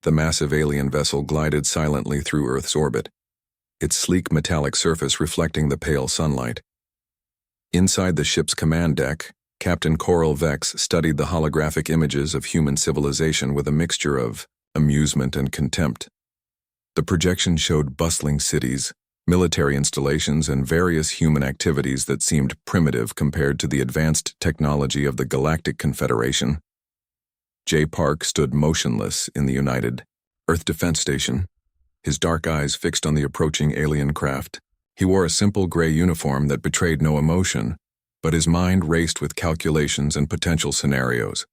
the massive alien vessel glided silently through Earth's orbit, its sleek metallic surface reflecting the pale sunlight. Inside the ship's command deck, Captain Coral Vex studied the holographic images of human civilization with a mixture of amusement and contempt. The projection showed bustling cities, military installations, and various human activities that seemed primitive compared to the advanced technology of the Galactic Confederation. J. Park stood motionless in the United Earth Defense Station, his dark eyes fixed on the approaching alien craft. He wore a simple gray uniform that betrayed no emotion, but his mind raced with calculations and potential scenarios.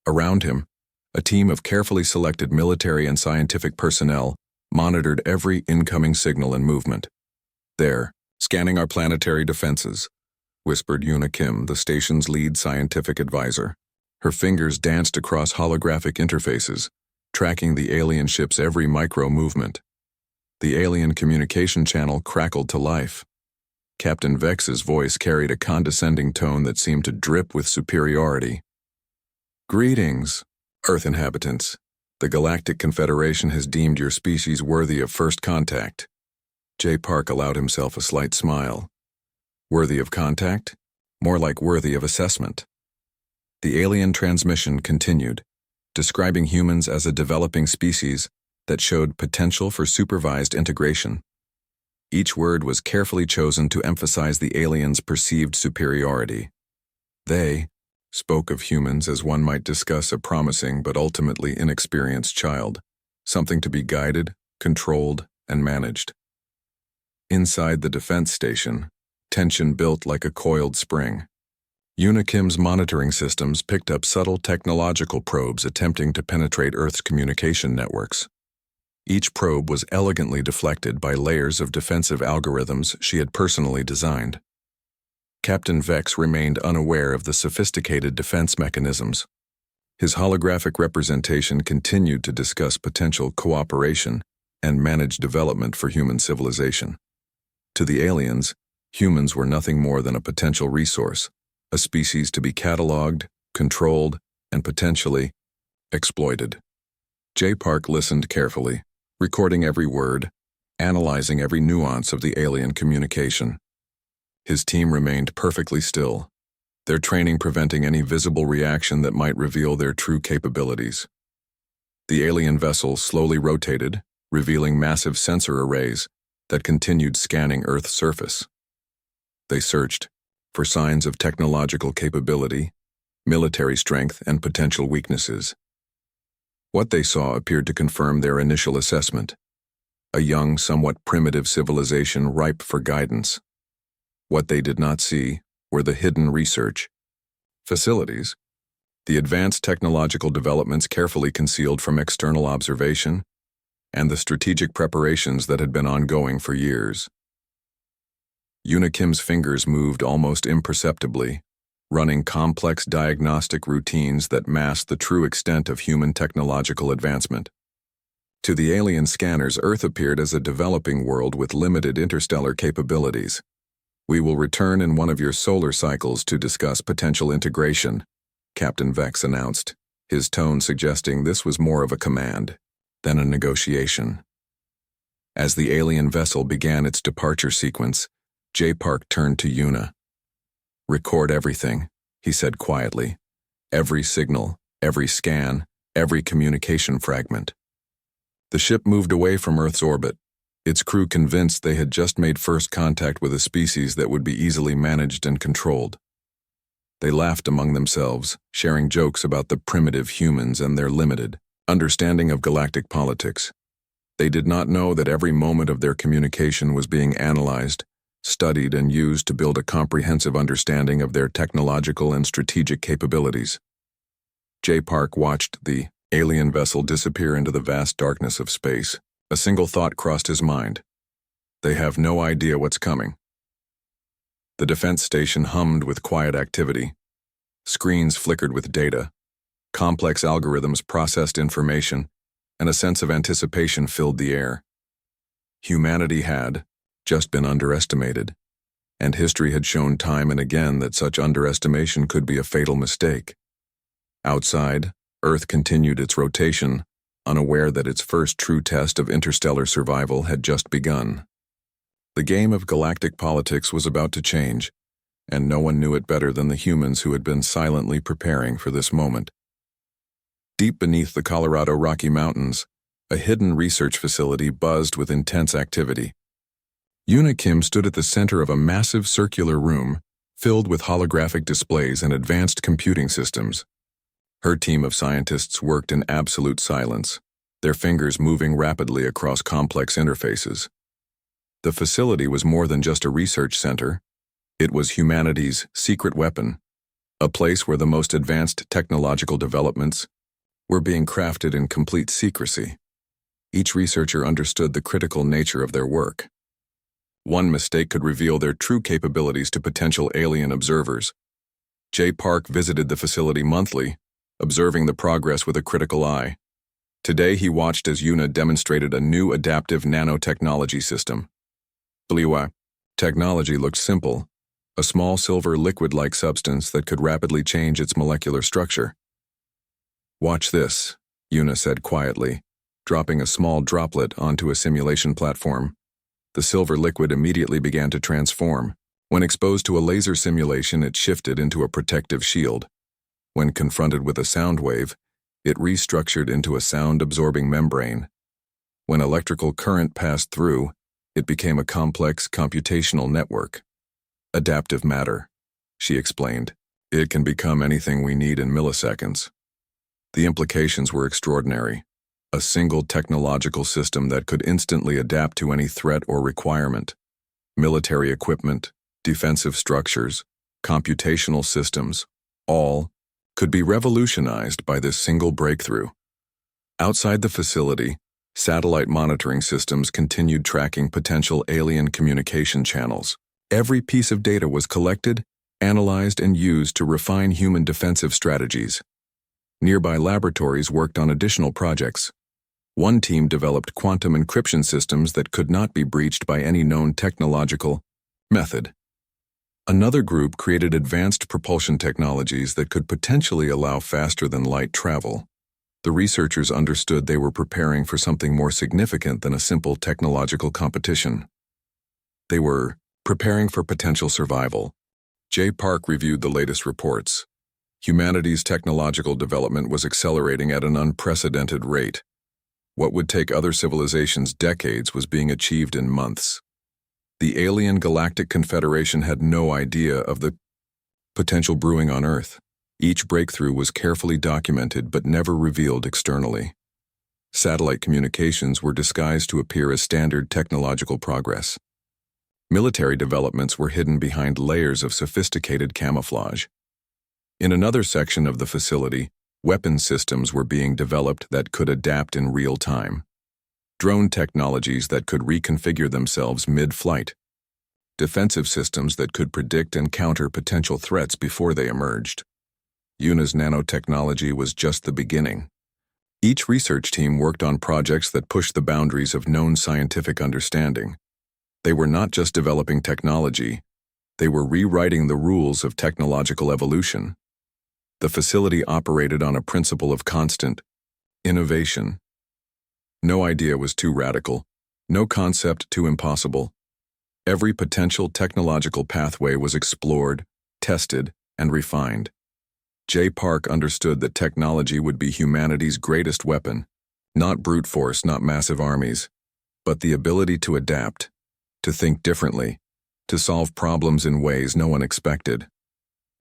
Around him, a team of carefully selected military and scientific personnel monitored every incoming signal and movement. "There, scanning our planetary defenses," whispered Yuna Kim, the station's lead scientific advisor. Her fingers danced across holographic interfaces, tracking the alien ship's every micro-movement. The alien communication channel crackled to life. Captain Vex's voice carried a condescending tone that seemed to drip with superiority. "Greetings, Earth inhabitants. The Galactic Confederation has deemed your species worthy of first contact." J. Park allowed himself a slight smile. Worthy of contact? More like worthy of assessment. The alien transmission continued, describing humans as a developing species that showed potential for supervised integration. Each word was carefully chosen to emphasize the aliens' perceived superiority. They spoke of humans as one might discuss a promising but ultimately inexperienced child, something to be guided, controlled, and managed. Inside the defense station, tension built like a coiled spring. Yuna Kim's monitoring systems picked up subtle technological probes attempting to penetrate Earth's communication networks. Each probe was elegantly deflected by layers of defensive algorithms she had personally designed. Captain Vex remained unaware of the sophisticated defense mechanisms. His holographic representation continued to discuss potential cooperation and manage development for human civilization. To the aliens, humans were nothing more than a potential resource, a species to be cataloged, controlled, and potentially exploited. J. Park listened carefully, recording every word, analyzing every nuance of the alien communication. His team remained perfectly still, their training preventing any visible reaction that might reveal their true capabilities. The alien vessel slowly rotated, revealing massive sensor arrays that continued scanning Earth's surface. They searched for signs of technological capability, military strength, and potential weaknesses. What they saw appeared to confirm their initial assessment: a young, somewhat primitive civilization ripe for guidance. What they did not see were the hidden research facilities, the advanced technological developments carefully concealed from external observation, and the strategic preparations that had been ongoing for years. Yuna Kim's fingers moved almost imperceptibly, running complex diagnostic routines that masked the true extent of human technological advancement. To the alien scanners, Earth appeared as a developing world with limited interstellar capabilities. "We will return in one of your solar cycles to discuss potential integration," Captain Vex announced, his tone suggesting this was more of a command than a negotiation. As the alien vessel began its departure sequence, J. Park turned to Yuna. "Record everything," he said quietly. "Every signal, every scan, every communication fragment." The ship moved away from Earth's orbit, its crew convinced they had just made first contact with a species that would be easily managed and controlled. They laughed among themselves, sharing jokes about the primitive humans and their limited understanding of galactic politics. They did not know that every moment of their communication was being analyzed, studied, and used to build a comprehensive understanding of their technological and strategic capabilities. J. Park watched the alien vessel disappear into the vast darkness of space. A single thought crossed his mind: they have no idea what's coming. The defense station hummed with quiet activity. Screens flickered with data. Complex algorithms processed information, and a sense of anticipation filled the air. Humanity had just been underestimated, and history had shown time and again that such underestimation could be a fatal mistake. Outside, Earth continued its rotation, unaware that its first true test of interstellar survival had just begun. The game of galactic politics was about to change, and no one knew it better than the humans who had been silently preparing for this moment. Deep beneath the Colorado Rocky Mountains, a hidden research facility buzzed with intense activity. Yuna Kim stood at the center of a massive circular room filled with holographic displays and advanced computing systems. Her team of scientists worked in absolute silence, their fingers moving rapidly across complex interfaces. The facility was more than just a research center. It was humanity's secret weapon, a place where the most advanced technological developments were being crafted in complete secrecy. Each researcher understood the critical nature of their work. One mistake could reveal their true capabilities to potential alien observers. Jay Park visited the facility monthly, observing the progress with a critical eye. Today he watched as Yuna demonstrated a new adaptive nanotechnology system. Bliwa technology looked simple, a small silver liquid-like substance that could rapidly change its molecular structure. "Watch this," Yuna said quietly, dropping a small droplet onto a simulation platform. The silver liquid immediately began to transform. When exposed to a laser simulation, it shifted into a protective shield. When confronted with a sound wave, it restructured into a sound-absorbing membrane. When electrical current passed through, it became a complex computational network. "Adaptive matter," she explained. "It can become anything we need in milliseconds." The implications were extraordinary. A single technological system that could instantly adapt to any threat or requirement. Military equipment, defensive structures, computational systems, all could be revolutionized by this single breakthrough. Outside the facility, satellite monitoring systems continued tracking potential alien communication channels. Every piece of data was collected, analyzed, and used to refine human defensive strategies. Nearby laboratories worked on additional projects. One team developed quantum encryption systems that could not be breached by any known technological method. Another group created advanced propulsion technologies that could potentially allow faster-than-light travel. The researchers understood they were preparing for something more significant than a simple technological competition. They were preparing for potential survival. Jay Park reviewed the latest reports. Humanity's technological development was accelerating at an unprecedented rate. What would take other civilizations decades was being achieved in months. The alien Galactic Confederation had no idea of the potential brewing on Earth. Each breakthrough was carefully documented but never revealed externally. Satellite communications were disguised to appear as standard technological progress. Military developments were hidden behind layers of sophisticated camouflage. In another section of the facility, weapon systems were being developed that could adapt in real time. Drone technologies that could reconfigure themselves mid-flight. Defensive systems that could predict and counter potential threats before they emerged. Yuna's nanotechnology was just the beginning. Each research team worked on projects that pushed the boundaries of known scientific understanding. They were not just developing technology, they were rewriting the rules of technological evolution. The facility operated on a principle of constant innovation. No idea was too radical, no concept too impossible. Every potential technological pathway was explored, tested, and refined. Jay Park understood that technology would be humanity's greatest weapon, not brute force, not massive armies, but the ability to adapt, to think differently, to solve problems in ways no one expected.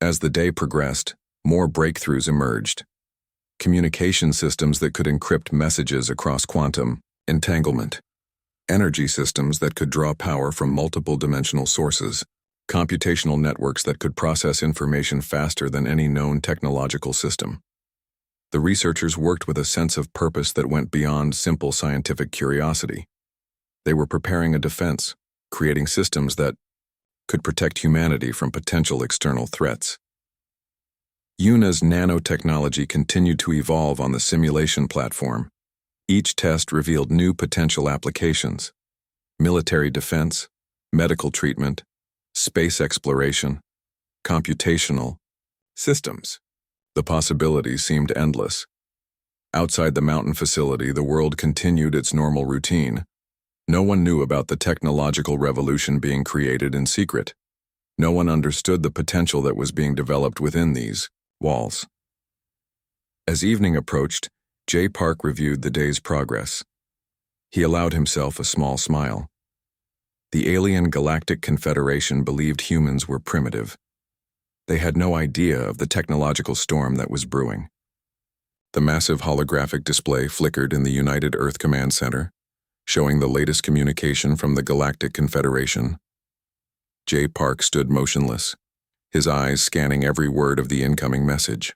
As the day progressed, more breakthroughs emerged. Communication systems that could encrypt messages across quantum entanglement. Energy systems that could draw power from multiple dimensional sources. Computational networks that could process information faster than any known technological system. The researchers worked with a sense of purpose that went beyond simple scientific curiosity. They were preparing a defense, creating systems that could protect humanity from potential external threats. Yuna's nanotechnology continued to evolve on the simulation platform. Each test revealed new potential applications: military defense, medical treatment, space exploration, computational systems. The possibilities seemed endless. Outside the mountain facility, the world continued its normal routine. No one knew about the technological revolution being created in secret. No one understood the potential that was being developed within these walls. As evening approached, Jay Park reviewed the day's progress. He allowed himself a small smile. The alien Galactic Confederation believed humans were primitive. They had no idea of the technological storm that was brewing. The massive holographic display flickered in the United Earth Command Center, showing the latest communication from the Galactic Confederation. Jay Park stood motionless, his eyes scanning every word of the incoming message.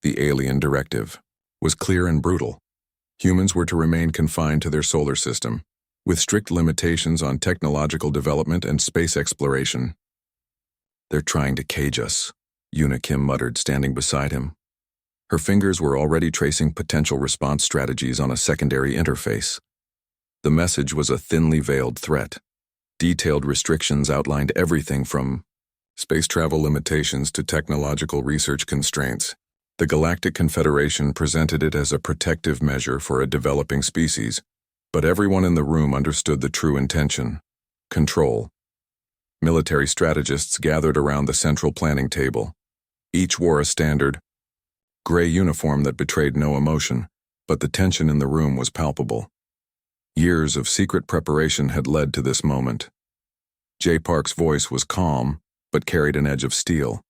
The alien directive was clear and brutal. Humans were to remain confined to their solar system, with strict limitations on technological development and space exploration. "They're trying to cage us," Yuna Kim muttered, standing beside him. Her fingers were already tracing potential response strategies on a secondary interface. The message was a thinly veiled threat. Detailed restrictions outlined everything from space travel limitations to technological research constraints. The Galactic Confederation presented it as a protective measure for a developing species, but everyone in the room understood the true intention: control. Military strategists gathered around the central planning table. Each wore a standard gray uniform that betrayed no emotion, but the tension in the room was palpable. Years of secret preparation had led to this moment. Jay Park's voice was calm, but carried an edge of steel.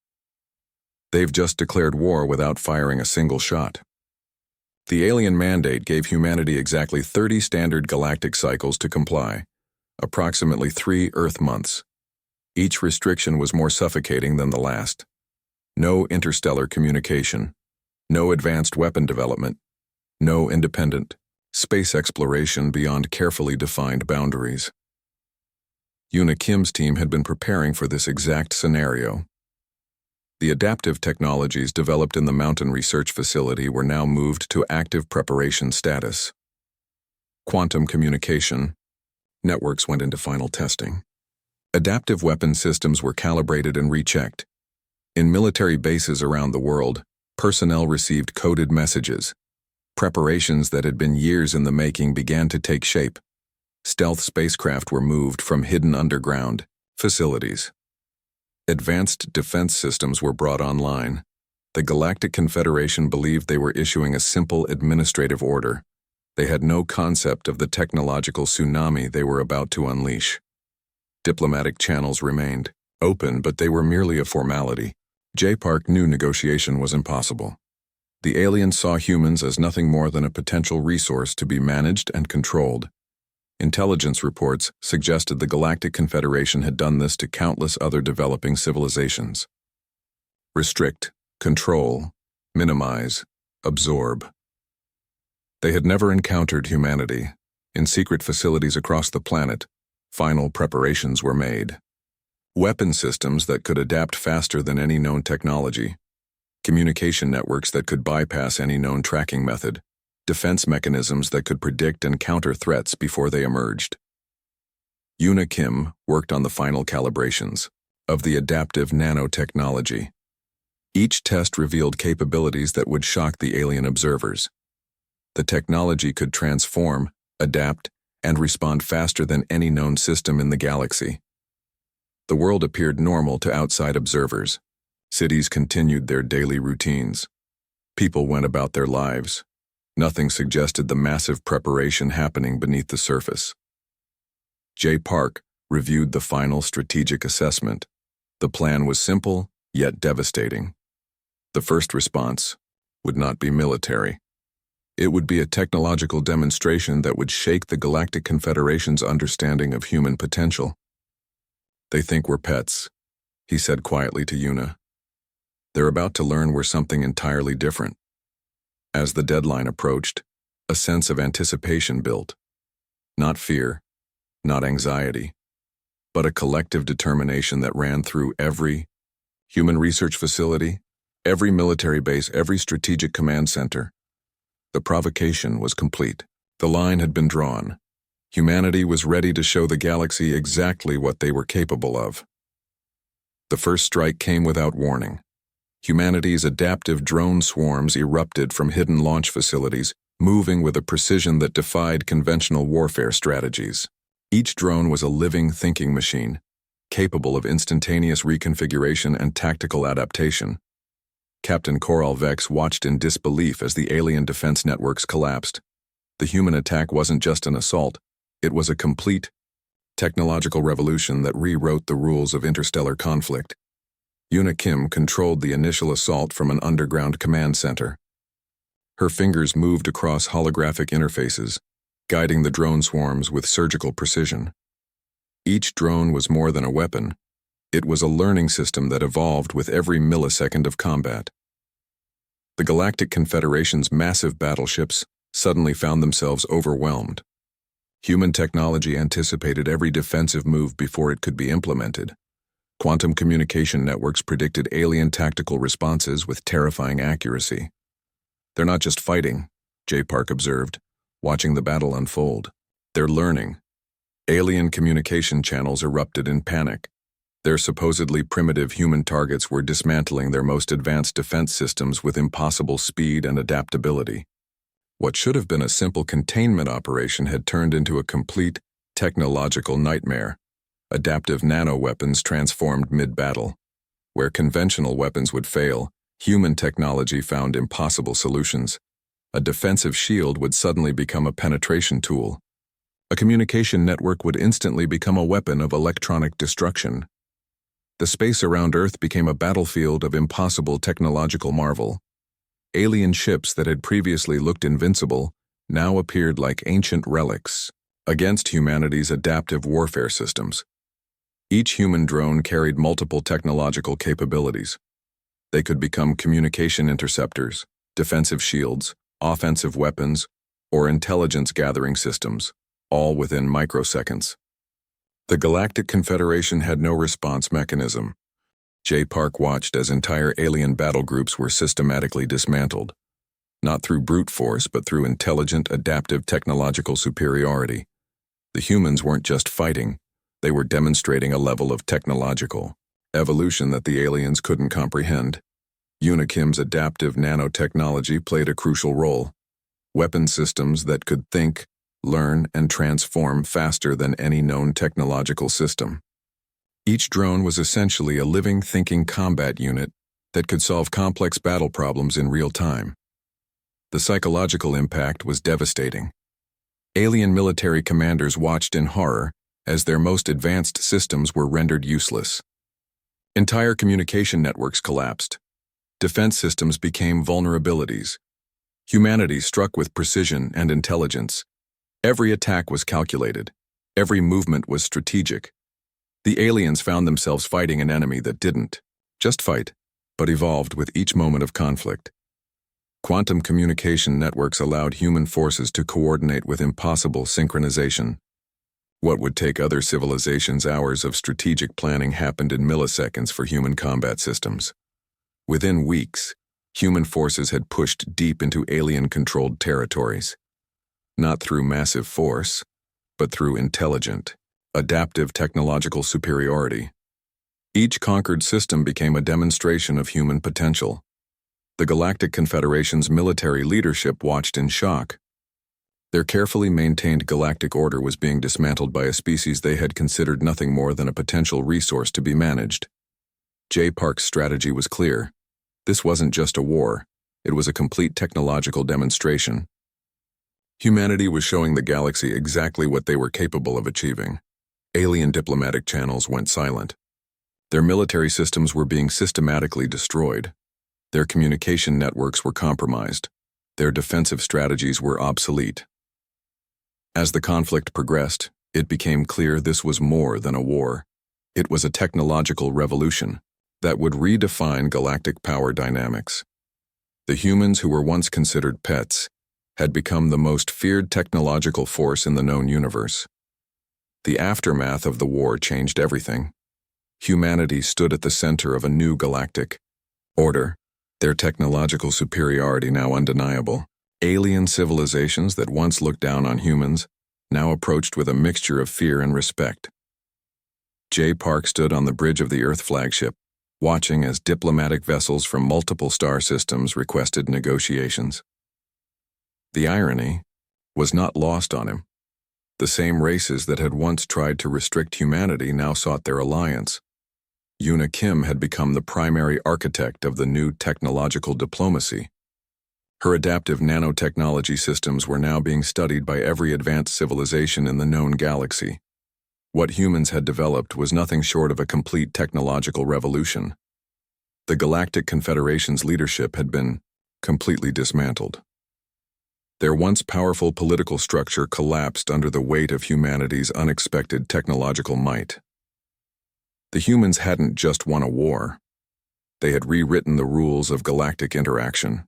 "They've just declared war without firing a single shot. The alien mandate gave humanity exactly 30 standard galactic cycles to comply, approximately 3 Earth months. Each restriction was more suffocating than the last. No interstellar communication, no advanced weapon development, no independent space exploration beyond carefully defined boundaries." Yuna Kim's team had been preparing for this exact scenario. The adaptive technologies developed in the Mountain Research Facility were now moved to active preparation status. Quantum communication networks went into final testing. Adaptive weapon systems were calibrated and rechecked. In military bases around the world, personnel received coded messages. Preparations that had been years in the making began to take shape. Stealth spacecraft were moved from hidden underground facilities. Advanced defense systems were brought online. The Galactic Confederation believed they were issuing a simple administrative order. They had no concept of the technological tsunami they were about to unleash. Diplomatic channels remained open, but they were merely a formality. Jay Park knew negotiation was impossible. The aliens saw humans as nothing more than a potential resource to be managed and controlled. Intelligence reports suggested the Galactic Confederation had done this to countless other developing civilizations. Restrict, control, minimize, absorb. They had never encountered humanity. In secret facilities across the planet, final preparations were made. Weapon systems that could adapt faster than any known technology. Communication networks that could bypass any known tracking method. Defense mechanisms that could predict and counter threats before they emerged. Yuna Kim worked on the final calibrations of the adaptive nanotechnology. Each test revealed capabilities that would shock the alien observers. The technology could transform, adapt, and respond faster than any known system in the galaxy. The world appeared normal to outside observers. Cities continued their daily routines. People went about their lives. Nothing suggested the massive preparation happening beneath the surface. Jay Park reviewed the final strategic assessment. The plan was simple, yet devastating. The first response would not be military. It would be a technological demonstration that would shake the Galactic Confederation's understanding of human potential. "They think we're pets," he said quietly to Yuna. "They're about to learn we're something entirely different." As the deadline approached, a sense of anticipation built. Not fear, not anxiety, but a collective determination that ran through every human research facility, every military base, every strategic command center. The provocation was complete. The line had been drawn. Humanity was ready to show the galaxy exactly what they were capable of. The first strike came without warning. Humanity's adaptive drone swarms erupted from hidden launch facilities, moving with a precision that defied conventional warfare strategies. Each drone was a living, thinking machine, capable of instantaneous reconfiguration and tactical adaptation. Captain Coral Vex watched in disbelief as the alien defense networks collapsed. The human attack wasn't just an assault, it was a complete technological revolution that rewrote the rules of interstellar conflict. Yuna Kim controlled the initial assault from an underground command center. Her fingers moved across holographic interfaces, guiding the drone swarms with surgical precision. Each drone was more than a weapon. It was a learning system that evolved with every millisecond of combat. The Galactic Confederation's massive battleships suddenly found themselves overwhelmed. Human technology anticipated every defensive move before it could be implemented. Quantum communication networks predicted alien tactical responses with terrifying accuracy. "They're not just fighting," J. Park observed, watching the battle unfold. "They're learning." Alien communication channels erupted in panic. Their supposedly primitive human targets were dismantling their most advanced defense systems with impossible speed and adaptability. What should have been a simple containment operation had turned into a complete technological nightmare. Adaptive nano-weapons transformed mid-battle. Where conventional weapons would fail, human technology found impossible solutions. A defensive shield would suddenly become a penetration tool. A communication network would instantly become a weapon of electronic destruction. The space around Earth became a battlefield of impossible technological marvel. Alien ships that had previously looked invincible now appeared like ancient relics against humanity's adaptive warfare systems. Each human drone carried multiple technological capabilities. They could become communication interceptors, defensive shields, offensive weapons, or intelligence-gathering systems, all within microseconds. The Galactic Confederation had no response mechanism. J. Park watched as entire alien battle groups were systematically dismantled, not through brute force but through intelligent, adaptive technological superiority. The humans weren't just fighting, they were demonstrating a level of technological evolution that the aliens couldn't comprehend. Yuna Kim's adaptive nanotechnology played a crucial role. Weapon systems that could think, learn, and transform faster than any known technological system. Each drone was essentially a living, thinking combat unit that could solve complex battle problems in real time. The psychological impact was devastating. Alien military commanders watched in horror as their most advanced systems were rendered useless. Entire communication networks collapsed. Defense systems became vulnerabilities. Humanity struck with precision and intelligence. Every attack was calculated. Every movement was strategic. The aliens found themselves fighting an enemy that didn't just fight, but evolved with each moment of conflict. Quantum communication networks allowed human forces to coordinate with impossible synchronization. What would take other civilizations hours of strategic planning happened in milliseconds for human combat systems. Within weeks, human forces had pushed deep into alien-controlled territories. Not through massive force, but through intelligent, adaptive technological superiority. Each conquered system became a demonstration of human potential. The Galactic Confederation's military leadership watched in shock. Their carefully maintained galactic order was being dismantled by a species they had considered nothing more than a potential resource to be managed. J. Park's strategy was clear. This wasn't just a war, it was a complete technological demonstration. Humanity was showing the galaxy exactly what they were capable of achieving. Alien diplomatic channels went silent. Their military systems were being systematically destroyed. Their communication networks were compromised. Their defensive strategies were obsolete. As the conflict progressed, it became clear this was more than a war. It was a technological revolution that would redefine galactic power dynamics. The humans who were once considered pets had become the most feared technological force in the known universe. The aftermath of the war changed everything. Humanity stood at the center of a new galactic order, their technological superiority now undeniable. Alien civilizations that once looked down on humans now approached with a mixture of fear and respect. J. Park stood on the bridge of the Earth flagship, watching as diplomatic vessels from multiple star systems requested negotiations. The irony was not lost on him. The same races that had once tried to restrict humanity now sought their alliance. Yuna Kim had become the primary architect of the new technological diplomacy. Her adaptive nanotechnology systems were now being studied by every advanced civilization in the known galaxy. What humans had developed was nothing short of a complete technological revolution. The Galactic Confederation's leadership had been completely dismantled. Their once powerful political structure collapsed under the weight of humanity's unexpected technological might. The humans hadn't just won a war. They had rewritten the rules of galactic interaction.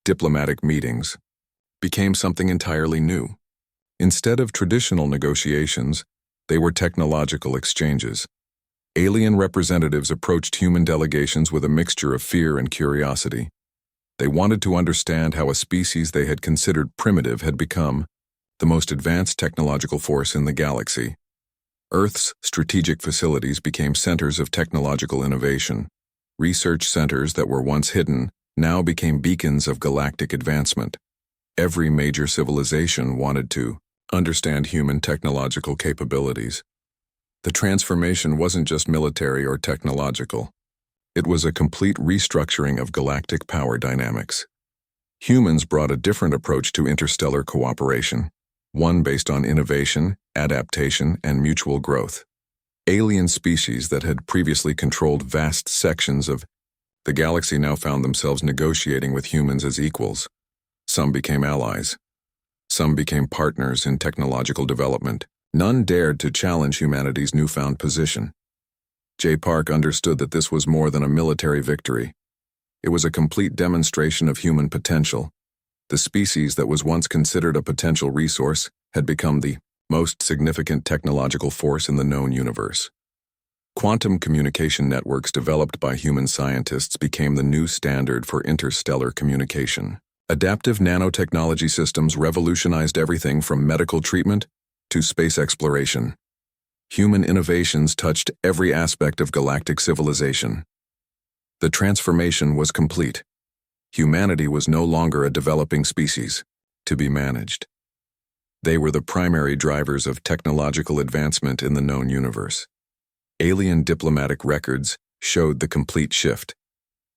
Diplomatic meetings became something entirely new. Instead of traditional negotiations, they were technological exchanges. Alien representatives approached human delegations with a mixture of fear and curiosity. They wanted to understand how a species they had considered primitive had become the most advanced technological force in the galaxy. Earth's strategic facilities became centers of technological innovation. Research centers that were once hidden now became beacons of galactic advancement. Every major civilization wanted to understand human technological capabilities. The transformation wasn't just military or technological. It was a complete restructuring of galactic power dynamics. Humans brought a different approach to interstellar cooperation, one based on innovation, adaptation, and mutual growth. Alien species that had previously controlled vast sections of the galaxy now found themselves negotiating with humans as equals. Some became allies. Some became partners in technological development. None dared to challenge humanity's newfound position. J. Park understood that this was more than a military victory. It was a complete demonstration of human potential. The species that was once considered a potential resource had become the most significant technological force in the known universe. Quantum communication networks developed by human scientists became the new standard for interstellar communication. Adaptive nanotechnology systems revolutionized everything from medical treatment to space exploration. Human innovations touched every aspect of galactic civilization. The transformation was complete. Humanity was no longer a developing species to be managed. They were the primary drivers of technological advancement in the known universe. Alien diplomatic records showed the complete shift.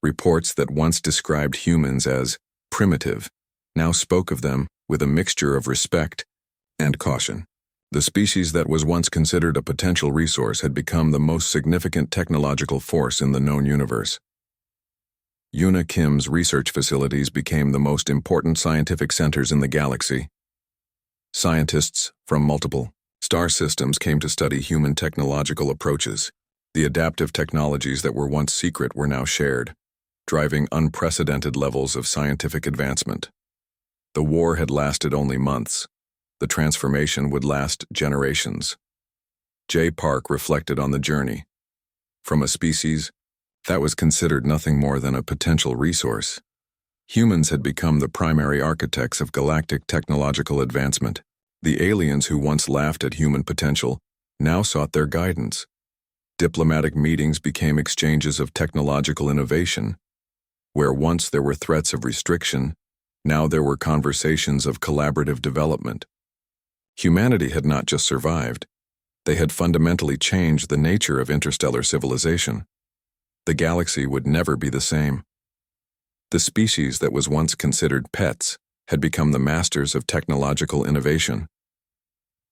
Reports that once described humans as primitive now spoke of them with a mixture of respect and caution. The species that was once considered a potential resource had become the most significant technological force in the known universe. Yuna Kim's research facilities became the most important scientific centers in the galaxy. Scientists from multiple star systems came to study human technological approaches. The adaptive technologies that were once secret were now shared, driving unprecedented levels of scientific advancement. The war had lasted only months. The transformation would last generations. J. Park reflected on the journey. From a species that was considered nothing more than a potential resource, humans had become the primary architects of galactic technological advancement. The aliens who once laughed at human potential now sought their guidance. Diplomatic meetings became exchanges of technological innovation. Where once there were threats of restriction, now there were conversations of collaborative development. Humanity had not just survived, they had fundamentally changed the nature of interstellar civilization. The galaxy would never be the same. The species that was once considered pets had become the masters of technological innovation.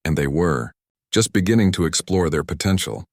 And they were just beginning to explore their potential.